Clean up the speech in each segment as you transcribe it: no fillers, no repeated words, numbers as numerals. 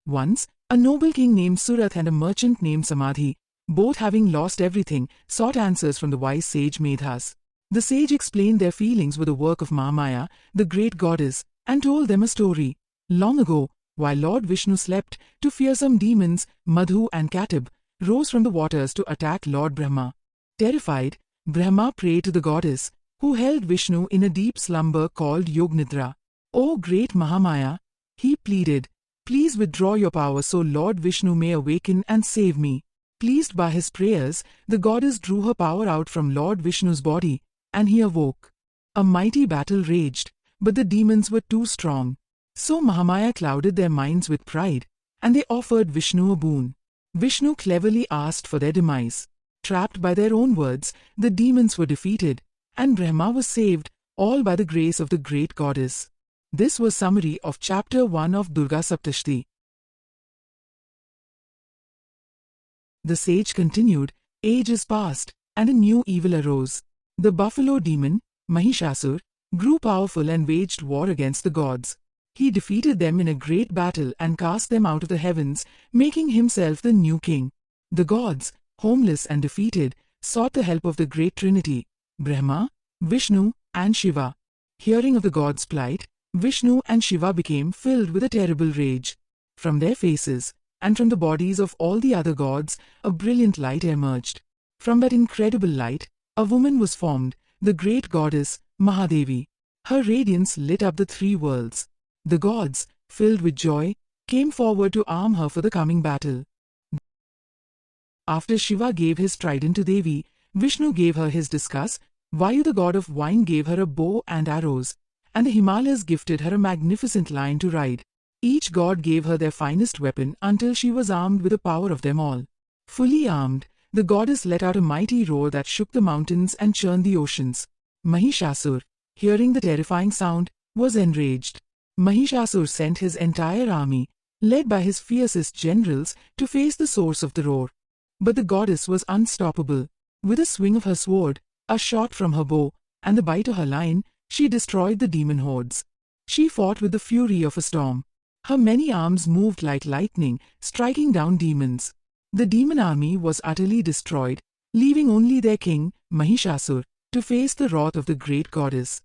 Once, a noble king named Surat and a merchant named Samadhi, both having lost everything, sought answers from the wise sage Medhas. The sage explained their feelings were the work of Mahamaya, the great goddess, and told them a story. Long ago, while Lord Vishnu slept, two fearsome demons, Madhu and Katib, rose from the waters to attack Lord Brahma. Terrified, Brahma prayed to the goddess, who held Vishnu in a deep slumber called Yognidra. "O great Mahamaya," he pleaded, "please withdraw your power so Lord Vishnu may awaken and save me." Pleased by his prayers, the goddess drew her power out from Lord Vishnu's body, and he awoke. A mighty battle raged, but the demons were too strong. So Mahamaya clouded their minds with pride, and they offered Vishnu a boon. Vishnu cleverly asked for their demise. Trapped by their own words, the demons were defeated, and Brahma was saved, all by the grace of the great goddess. This was summary of Chapter 1 of Durga Saptashapti. The sage continued, "Ages passed, and a new evil arose. The buffalo demon, Mahishasur, grew powerful and waged war against the gods. He defeated them in a great battle and cast them out of the heavens, making himself the new king. The gods, homeless and defeated, sought the help of the great Trinity, Brahma, Vishnu, and Shiva. Hearing of the gods' plight, Vishnu and Shiva became filled with a terrible rage. From their faces, and from the bodies of all the other gods, a brilliant light emerged. From that incredible light, a woman was formed, the great goddess, Mahadevi. Her radiance lit up the three worlds. The gods, filled with joy, came forward to arm her for the coming battle. After Shiva gave his trident to Devi, Vishnu gave her his discus, Vayu the god of wine gave her a bow and arrows, and the Himalayas gifted her a magnificent lion to ride. Each god gave her their finest weapon until she was armed with the power of them all. Fully armed, the goddess let out a mighty roar that shook the mountains and churned the oceans. Mahishasur, hearing the terrifying sound, was enraged. Mahishasur sent his entire army, led by his fiercest generals, to face the source of the roar. But the goddess was unstoppable. With a swing of her sword, a shot from her bow, and the bite of her lion, she destroyed the demon hordes. She fought with the fury of a storm. Her many arms moved like lightning, striking down demons. The demon army was utterly destroyed, leaving only their king, Mahishasur, to face the wrath of the great goddess.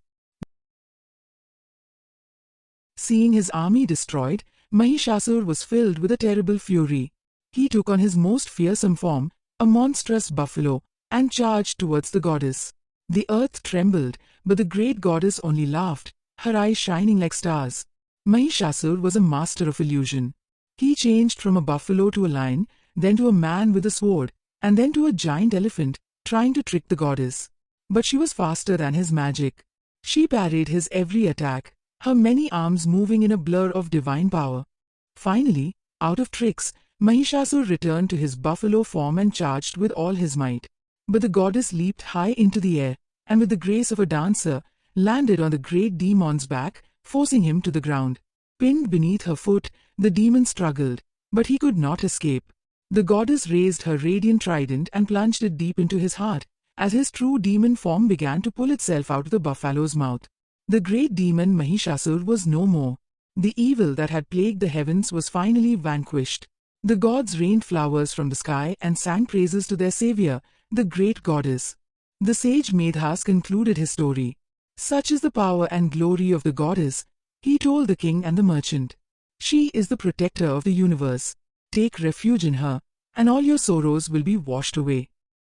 Seeing his army destroyed, Mahishasur was filled with a terrible fury. He took on his most fearsome form, a monstrous buffalo, and charged towards the goddess. The earth trembled, but the great goddess only laughed, her eyes shining like stars. Mahishasur was a master of illusion. He changed from a buffalo to a lion, then to a man with a sword, and then to a giant elephant, trying to trick the goddess. But she was faster than his magic. She parried his every attack, her many arms moving in a blur of divine power. Finally, out of tricks, Mahishasur returned to his buffalo form and charged with all his might. But the goddess leaped high into the air, and with the grace of a dancer, landed on the great demon's back, forcing him to the ground. Pinned beneath her foot, the demon struggled, but he could not escape. The goddess raised her radiant trident and plunged it deep into his heart, as his true demon form began to pull itself out of the buffalo's mouth. The great demon Mahishasur was no more. The evil that had plagued the heavens was finally vanquished. The gods rained flowers from the sky and sang praises to their savior, the great goddess. The sage Medhas concluded his story. Such is the power and glory of the goddess, he told the king and the merchant. She is the protector of the universe. Take refuge in her, and all your sorrows will be washed away.